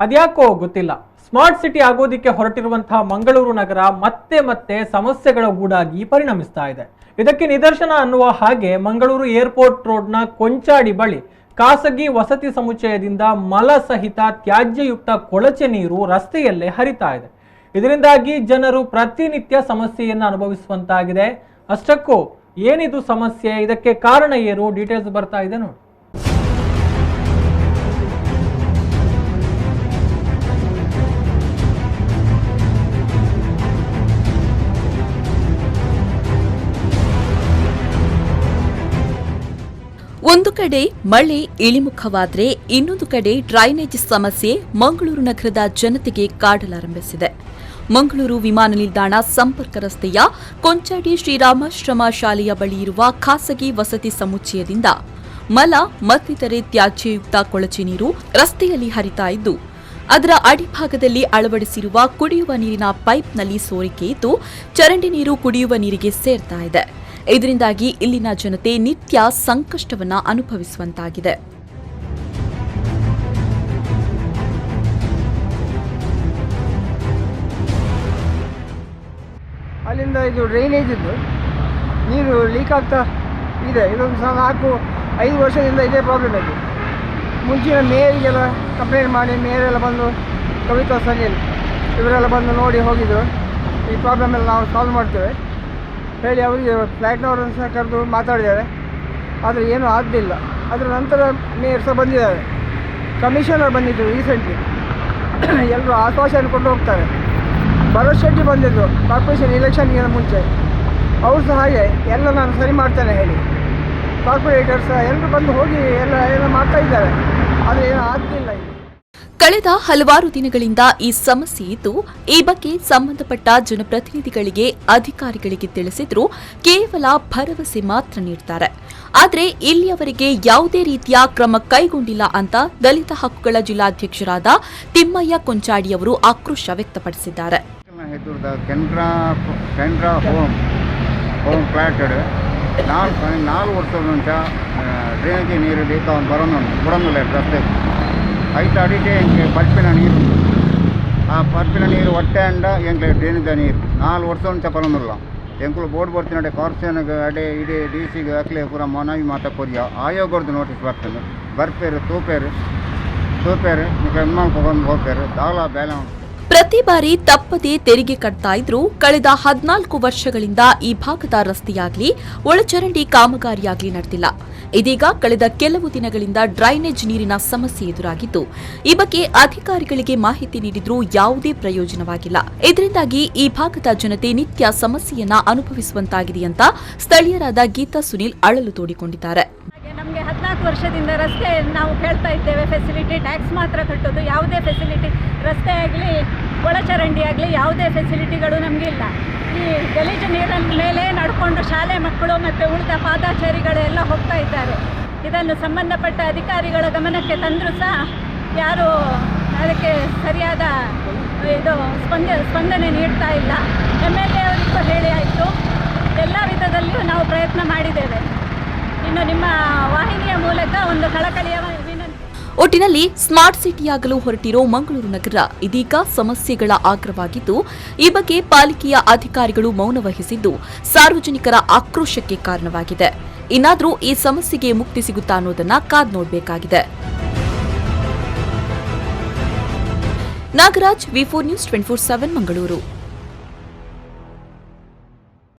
ಅದ್ಯಾಕೋ ಗೊತ್ತಿಲ್ಲ, smart city ಆಗೋದಿಕ್ಕೆ ಹೊರಟಿರುವಂತಹ Mangaluru ನಗರ ಮತ್ತೆ ಮತ್ತೆ ಸಮಸ್ಯೆಗಳ ಗೂಡಾಗಿ ಪರಿಣಮಿಸ್ತಾ ಇದೆ. ಇದಕ್ಕೆ ನಿದರ್ಶನ ಅನ್ನುವ ಹಾಗೆ ಮಂಗಳೂರು ಏರ್ಪೋರ್ಟ್ ರೋಡ್ನ ಕೊಂಚಾಡಿ ಬಳಿ ಖಾಸಗಿ ವಸತಿ ಸಮುಚ್ಚಯದಿಂದ ಮಲ ಸಹಿತ ತ್ಯಾಜ್ಯಯುಕ್ತ ಕೊಳಚೆ ನೀರು ರಸ್ತೆಯಲ್ಲೇ ಹರಿತಾ ಇದೆ. ಇದರಿಂದಾಗಿ ಜನರು ಪ್ರತಿನಿತ್ಯ ಸಮಸ್ಯೆಯನ್ನು ಅನುಭವಿಸುವಂತಾಗಿದೆ. ಅಷ್ಟಕ್ಕೂ ಏನಿದು ಸಮಸ್ಯೆ, ಇದಕ್ಕೆ ಕಾರಣ ಏನು, ಡೀಟೇಲ್ಸ್ ಬರ್ತಾ ಇದೆ ನೋಡಿ. ಒಂದು ಕಡೆ ಮಳೆ ಇಳಿಮುಖವಾದರೆ ಇನ್ನೊಂದು ಕಡೆ ಡ್ರೈನೇಜ್ ಸಮಸ್ಯೆ ಮಂಗಳೂರು ನಗರದ ಜನತೆಗೆ ಕಾಡಲಾರಂಭಿಸಿದೆ. ಮಂಗಳೂರು ವಿಮಾನ ನಿಲ್ದಾಣ ಸಂಪರ್ಕ ರಸ್ತೆಯ ಕೊಂಚಾಡಿ ಶ್ರೀರಾಮಾಶ್ರಮ ಶಾಲೆಯ ಬಳಿ ಇರುವ ಖಾಸಗಿ ವಸತಿ ಸಮುಚ್ಚಯದಿಂದ ಮಲ ಮತ್ತಿತರೆ ತ್ಯಾಜ್ಯಯುಕ್ತ ಕೊಳಚೆ ನೀರು ರಸ್ತೆಯಲ್ಲಿ ಹರಿತಾ ಇದ್ದು, ಅದರ ಅಡಿಭಾಗದಲ್ಲಿ ಅಳವಡಿಸಿರುವ ಕುಡಿಯುವ ನೀರಿನ ಪೈಪ್ನಲ್ಲಿ ಸೋರಿಕೆ ಇದ್ದು ಚರಂಡಿ ನೀರು ಕುಡಿಯುವ ನೀರಿಗೆ ಸೇರ್ತಾ ಇದೆ. ಇದರಿಂದಾಗಿ ಇಲ್ಲಿನ ಜನತೆ ನಿತ್ಯ ಸಂಕಷ್ಟವನ್ನ ಅನುಭವಿಸುವಂತಾಗಿದೆ. ಅಲ್ಲಿಂದ ಇದು ಡ್ರೈನೇಜ್ ಇದ್ದು ನೀರು ಲೀಕ್ ಆಗ್ತಾ ಇದೆ. ಇದೊಂದು 4-5 ವರ್ಷದಿಂದ ಇದೇ ಪ್ರಾಬ್ಲಮ್ ಇದೆ. ಮುಂಚಿನ ಮೇಯರಿಗೆಲ್ಲ ಕಂಪ್ಲೇಂಟ್ ಮಾಡಿ ಮೇಯರೆಲ್ಲ ಬಂದು ಕವಿತಾ ಸನಿಲ್ ಇವರೆಲ್ಲ ಬಂದು ನೋಡಿ ಹೋಗಿದ್ರು. ಈ ಪ್ರಾಬ್ಲಮ್ ಎಲ್ಲ ನಾವು ಸಾಲ್ವ್ ಮಾಡ್ತೇವೆ ಹೇಳಿ ಅವರಿಗೆ ಫ್ಲ್ಯಾಟ್ನವರನ್ನು ಸಹ ಕರೆದು ಮಾತಾಡಿದ್ದಾರೆ. ಆದರೆ ಏನೂ ಆಗಲಿಲ್ಲ. ಅದರ ನಂತರ ಮೇಯರ್ ಸಹ ಬಂದಿದ್ದಾರೆ, ಕಮಿಷನರ್ ಬಂದಿದ್ದರು ರೀಸೆಂಟ್ಲಿ. ಎಲ್ಲರೂ ಆಶ್ವಾಸನೆ ಕೊಟ್ಟು ಹೋಗ್ತಾರೆ. ಭರತ್ ಶೆಟ್ಟಿ ಬಂದಿದ್ದರು ಕಾರ್ಪೊರೇಷನ್ ಎಲೆಕ್ಷನ್ಗಿಂತ ಮುಂಚೆ. ಅವರು ಸಹ ಹಾಗೆ ಎಲ್ಲ ನಾನು ಸರಿ ಮಾಡ್ತೇನೆ ಹೇಳಿ ಕಾರ್ಪೊರೇಟರ್ ಸಹ ಎಲ್ಲರೂ ಬಂದು ಹೋಗಿ ಎಲ್ಲ ಮಾಡ್ತಾ ಇದ್ದಾರೆ. ಆದರೆ ಏನೂ ಆಗ್ತಿಲ್ಲ. ಕಳೆದ ಹಲವಾರು ದಿನಗಳಿಂದ ಈ ಸಮಸ್ಯೆ ಇದ್ದು, ಈ ಬಗ್ಗೆ ಸಂಬಂಧಪಟ್ಟ ಜನಪ್ರತಿನಿಧಿಗಳಿಗೆ ಅಧಿಕಾರಿಗಳಿಗೆ ತಿಳಿಸಿದ್ರೂ ಕೇವಲ ಭರವಸೆ ಮಾತ್ರ ನೀಡುತ್ತಾರೆ. ಆದರೆ ಇಲ್ಲಿಯವರೆಗೆ ಯಾವುದೇ ರೀತಿಯ ಕ್ರಮ ಕೈಗೊಂಡಿಲ್ಲ ಅಂತ ದಲಿತ ಹಕ್ಕುಗಳ ಜಿಲ್ಲಾಧ್ಯಕ್ಷರಾದ ತಿಮ್ಮಯ್ಯ ಕೊಂಚಾಡಿಯವರು ಆಕ್ರೋಶ ವ್ಯಕ್ತಪಡಿಸಿದ್ದಾರೆ. ಡ್ರೈನೇಜ್ ನೀರು ಬರೋದಿಲ್ಲ ರಸ್ತೆ ಐದು ಅಡಿಗೆ ಎಂಗೆ ಪರ್ಪಿನ ನೀರು ಆ ಪರ್ಪಿನ ನೀರು ಹೊಟ್ಟೆ ಅಂಡ ಎಂಗೆ ಡ್ರೈನೇಜ್ ನೀರು 4 ವರ್ಷ ಉಂಟ ಬರೋದಿಲ್ಲ. ಎಂಕುಲು ಬೋರ್ಡ್ ಬರ್ತೀನಿ ಕಾರ್ಪೊರೇಷನ್ಗೆ ಅಡೆ ಇಡೀ ಡಿ ಸಿಗೆ ಹಾಕ್ಲಿ ಪೂರ ಮನವಿ ಮಾತಾಡ್ಕೋರಿ ಆಯೋಗದ್ದು ನೋಟಿಸ್ ಬರ್ತದೆ. ಬರ್ಪೇರು ತೂಪೇರು ನಿಮ್ಮ ಬಂದು ಹೋಗ್ತಾರೆ ದಾಳ ಬೇಲೆ. ಪ್ರತಿ ಬಾರಿ ತಪ್ಪದೇ ತೆರಿಗೆ ಕಟ್ತಾ ಇದ್ರೂ ಕಳೆದ 14 ವರ್ಷಗಳಿಂದ ಈ ಭಾಗದ ರಸ್ತೆಯಾಗ್ಲಿ ಒಳಚರಂಡಿ ಕಾಮಗಾರಿಯಾಗ್ಲಿ ನಡೆದಿಲ್ಲ. ಇದೀಗ ಕಳೆದ ಕೆಲವು ದಿನಗಳಿಂದ ಡ್ರೈನೇಜ್ ನೀರಿನ ಸಮಸ್ಯೆ ಎದುರಾಗಿದ್ದು, ಈ ಬಗ್ಗೆ ಅಧಿಕಾರಿಗಳಿಗೆ ಮಾಹಿತಿ ನೀಡಿದ್ರೂ ಯಾವುದೇ ಪ್ರಯೋಜನವಾಗಿಲ್ಲ. ಇದರಿಂದಾಗಿ ಈ ಭಾಗದ ಜನತೆ ನಿತ್ಯ ಸಮಸ್ಯೆಯನ್ನ ಅನುಭವಿಸುವಂತಾಗಿದೆ ಅಂತ ಸ್ಥಳೀಯರಾದ ಗೀತಾ ಸುನೀಲ್ ಅಳಲು ತೋಡಿಕೊಂಡಿದ್ದಾರೆ. ನಮಗೆ 14 ವರ್ಷದಿಂದ ರಸ್ತೆ ನಾವು ಕೇಳ್ತಾ ಇದ್ದೇವೆ, ಫೆಸಿಲಿಟಿ ಟ್ಯಾಕ್ಸ್ ಮಾತ್ರ ಕಟ್ಟೋದು, ಯಾವುದೇ ಫೆಸಿಲಿಟಿ ರಸ್ತೆ ಆಗಲಿ ಒಳಚರಂಡಿ ಆಗಲಿ ಯಾವುದೇ ಫೆಸಿಲಿಟಿಗಳು ನಮಗಿಲ್ಲ. ಈ ಗಲೀಜು ನೀರಿನ ಮೇಲೆ ನಡ್ಕೊಂಡು ಶಾಲೆ ಮಕ್ಕಳು ಮತ್ತು ಉಳಿದ ಪಾದಾಚಾರಿಗಳೆಲ್ಲ ಹೋಗ್ತಾ ಇದ್ದಾರೆ. ಇದನ್ನು ಸಂಬಂಧಪಟ್ಟ ಅಧಿಕಾರಿಗಳ ಗಮನಕ್ಕೆ ತಂದರೂ ಸಹ ಯಾರೂ ಅದಕ್ಕೆ ಸರಿಯಾದ ಸ್ಪಂದನೆ ನೀಡ್ತಾ ಇಲ್ಲ. MLA ಅವರಿಗೂ ಹೇಳಿ ಆಯಿತು, ಎಲ್ಲ ವಿಧದಲ್ಲಿಯೂ ನಾವು ಪ್ರಯತ್ನ ಮಾಡಿದ್ದೇವೆ. ಇನ್ನು ನಿಮ್ಮ ವಾಹಿನಿಯ ಮೂಲಕ ಒಂದು ಕಳಕಳಿಯ ವಿನಂತಿ. ಒಟ್ಟಿನಲ್ಲಿ ಸ್ಮಾರ್ಟ್ ಸಿಟಿಯಾಗಲು ಹೊರಟಿರೋ ಮಂಗಳೂರು ನಗರ ಇದೀಗ ಸಮಸ್ಯೆಗಳ ಆಗ್ರವಾಗಿದ್ದು, ಈ ಬಗ್ಗೆ ಪಾಲಿಕೆಯ ಅಧಿಕಾರಿಗಳು ಮೌನ ವಹಿಸಿದ್ದು ಸಾರ್ವಜನಿಕರ ಆಕ್ರೋಶಕ್ಕೆ ಕಾರಣವಾಗಿದೆ. ಇನ್ನಾದರೂ ಈ ಸಮಸ್ಯೆಗೆ ಮುಕ್ತಿ ಸಿಗುತ್ತಾ ಅನ್ನೋದನ್ನ ಕಾದ್ ನೋಡಬೇಕಾಗಿದೆ. Nagaraj, V4 News 24/7 Mangaluru.